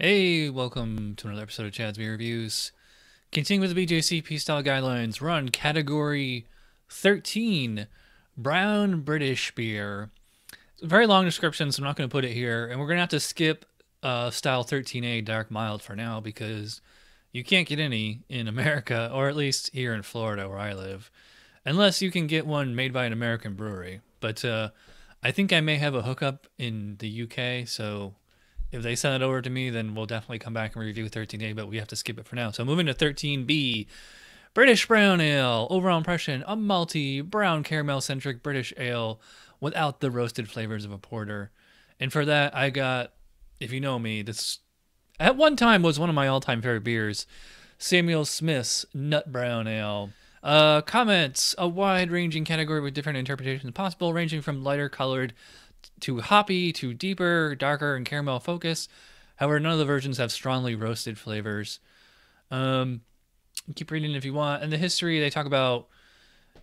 Hey, welcome to another episode of Chad's Beer Reviews. Continuing with the BJCP style guidelines, we're on category 13, brown British beer. It's a very long description, so I'm not going to put it here, and we're going to have to skip style 13A dark mild for now because you can't get any in America, or at least here in Florida where I live, unless you can get one made by an American brewery. But I think I may have a hookup in the UK, so if they send it over to me, then we'll definitely come back and review 13A, but we have to skip it for now. So moving to 13B, British Brown Ale. Overall impression, a malty, brown caramel-centric British ale without the roasted flavors of a porter. And for that, I got, if you know me, this at one time was one of my all-time favorite beers, Samuel Smith's Nut Brown Ale. Comments, a wide-ranging category with different interpretations possible, ranging from lighter colored to hoppy to deeper, darker, and caramel focus. However, none of the versions have strongly roasted flavors. Keep reading if you want. And the history, they talk about,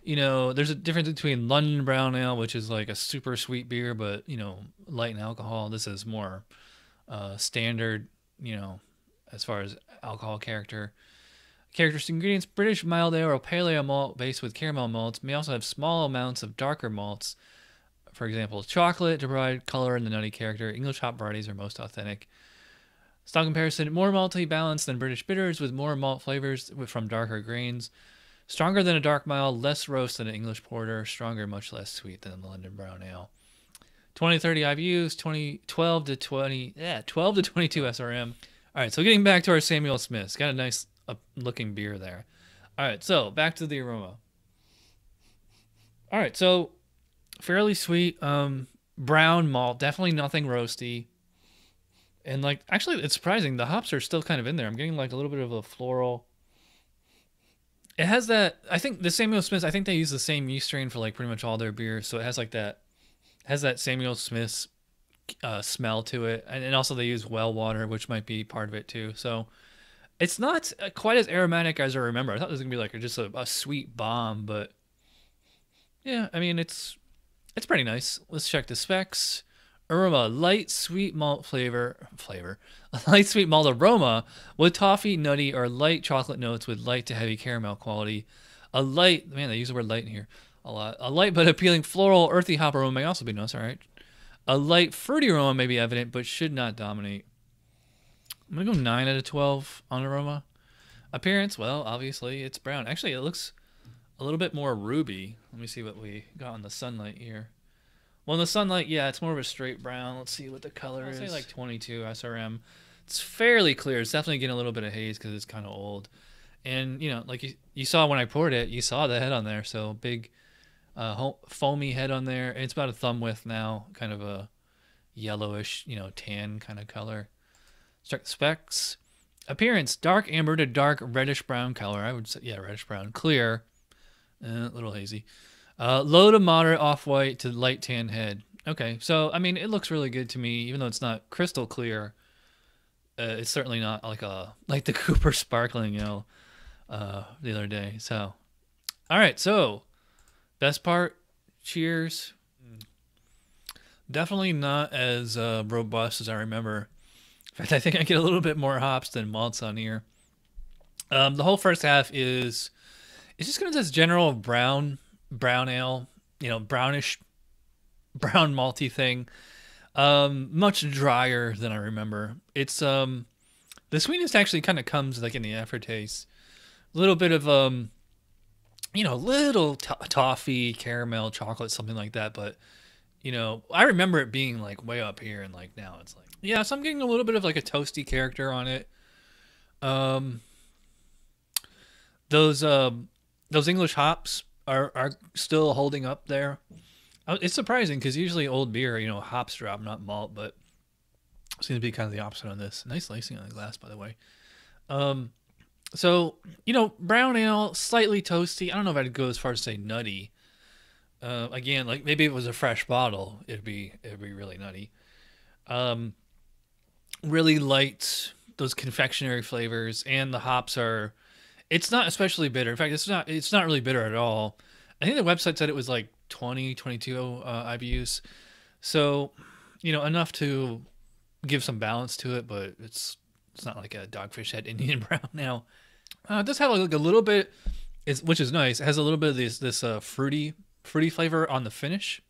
there's a difference between London Brown Ale, which is like a super sweet beer, but, light in alcohol. This is more standard, as far as alcohol character. Characteristic ingredients, British mild ale or pale ale malt based with caramel malts. May also have small amounts of darker malts. For example, chocolate to provide color in the nutty character. English hop varieties are most authentic. Style comparison, more malty balanced than British bitters with more malt flavors from darker grains. Stronger than a dark mild, less roast than an English porter. Stronger, much less sweet than the London Brown Ale. 20-30 IBUs, 12 to 22 SRM. All right, so getting back to our Samuel Smith's. Got a nice looking beer there. All right, so back to the aroma. All right, so fairly sweet, brown malt, definitely nothing roasty. And actually it's surprising, the hops are still kind of in there. I'm getting like a little bit of a floral. It has that, I think the Samuel Smith's, I think they use the same yeast strain for like pretty much all their beers. So it has like that, Samuel Smith's smell to it. And also they use well water, which might be part of it too. So it's not quite as aromatic as I remember. I thought it was gonna be like just a sweet bomb, but yeah, I mean, it's pretty nice. Let's check the specs. Aroma, light sweet malt flavor, light sweet malt aroma with toffee, nutty, or light chocolate notes with light to heavy caramel quality. A light, man, they use the word light in here a lot. A light but appealing floral, earthy hop aroma may also be nice, all right. A light fruity aroma may be evident but should not dominate. I'm gonna go 9 out of 12 on aroma. Appearance, well, obviously it's brown. Actually, it looks a little bit more ruby. Let me see what we got in the sunlight here. Well, in the sunlight, yeah, it's more of a straight brown. Let's see what the color is. I'll say like 22 SRM. It's fairly clear. It's definitely getting a little bit of haze because it's kind of old. And, like you saw when I poured it, you saw the head on there. So big foamy head on there. It's about a thumb width now, kind of a yellowish, tan kind of color. Let's check the specs. Appearance, dark amber to dark reddish brown color. I would say, yeah, reddish brown. Clear. A little hazy. Low to moderate off-white to light tan head. Okay, so, I mean, it looks really good to me, even though it's not crystal clear. It's certainly not like the Cooper Sparkling, the other day. So, all right, so, best part, cheers. Definitely not as robust as I remember. In fact, I think I get a little bit more hops than malts on here. The whole first half it's just kind of this general brown ale, brownish, brown malty thing. Much drier than I remember. It's the sweetness actually kind of comes like in the aftertaste. A little bit of little toffee, caramel, chocolate, something like that. But I remember it being like way up here, and like now it's like, yeah. So I'm getting a little bit of like a toasty character on it. Those English hops are still holding up there. It's surprising because usually old beer, hops drop, not malt, but it seems to be kind of the opposite on this. Nice lacing on the glass, by the way. So, brown ale, slightly toasty. I don't know if I'd go as far as say nutty. Again, like maybe if it was a fresh bottle, it'd be really nutty. Really light, those confectionery flavors, and the hops are. It's not especially bitter. In fact, it's not really bitter at all. I think the website said it was like 20, 22 IBUs. So, enough to give some balance to it, but it's It's not like a Dogfish Head Indian brown now. It does have like a little bit, which is nice. It has a little bit of this fruity flavor on the finish,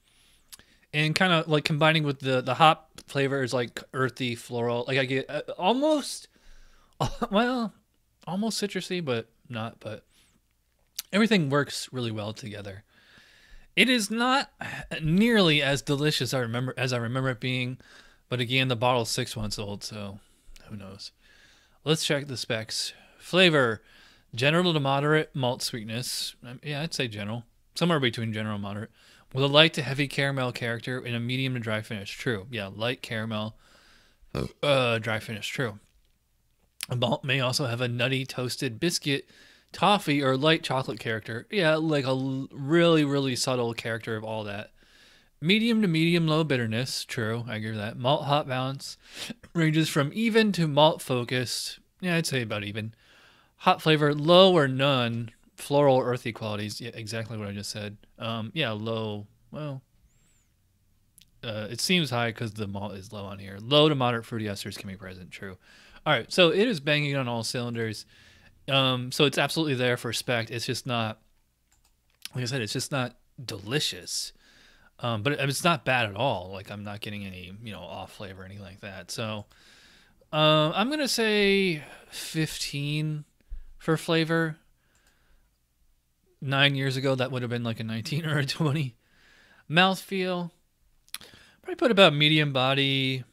and kind of like combining with the hop flavor is like earthy, floral. Like I get almost citrusy, but not. But everything works really well together. It is not nearly as delicious as I remember it being, but again, the bottle's 6 months old, so who knows. Let's check the specs. Flavor, general to moderate malt sweetness. Yeah, I'd say general. Somewhere between general and moderate. With a light to heavy caramel character and a medium to dry finish. True. Yeah, light caramel, dry finish. True. A malt may also have a nutty toasted biscuit, toffee, or light chocolate character. Yeah, like a really, really subtle character of all that. Medium to medium low bitterness. True, I agree with that. Malt hop balance ranges from even to malt focused. Yeah, I'd say about even. Hop flavor, low or none. Floral or earthy qualities. Yeah, exactly what I just said. Yeah, low. Well, it seems high because the malt is low on here. Low to moderate fruity esters can be present. True. All right, so it is banging on all cylinders. So it's absolutely there for spec. It's just not, like I said, it's just not delicious. But it's not bad at all. Like I'm not getting any, off flavor or anything like that. So, I'm going to say 15 for flavor. 9 years ago, that would have been like a 19 or a 20. Mouthfeel, probably put about medium body,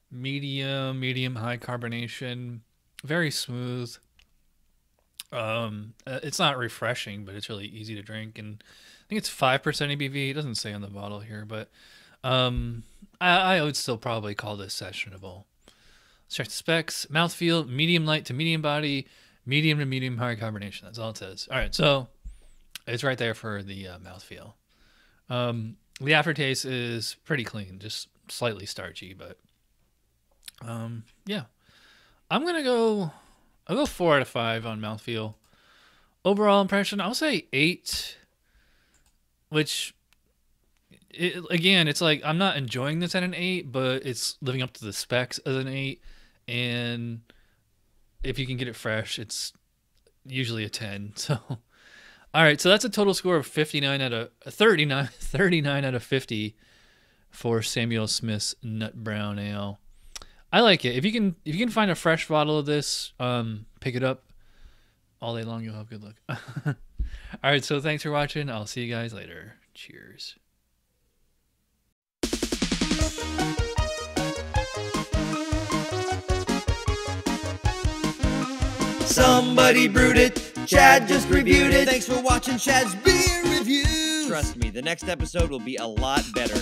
medium high carbonation, very smooth. It's not refreshing, but it's really easy to drink, and I think it's 5% ABV. It doesn't say on the bottle here, but I would still probably call this sessionable. Let's check the specs. Mouthfeel, medium light to medium body, medium to medium high carbonation. That's all it says. All right, so it's right there for the mouthfeel. The aftertaste is pretty clean, just slightly starchy, but yeah. I'll go 4 out of 5 on mouthfeel. Overall impression, I'll say 8, which, again, it's like I'm not enjoying this at an 8, but it's living up to the specs as an 8, and if you can get it fresh, it's usually a 10. So, all right, so that's a total score of 39 out of 50 for Samuel Smith's Nut Brown Ale. I like it. If you can find a fresh bottle of this, pick it up all day long. You'll have good luck. All right, so thanks for watching. I'll see you guys later. Cheers. Somebody brewed it. Chad just reviewed it. Thanks for watching Chad's Beer Review. Trust me, the next episode will be a lot better.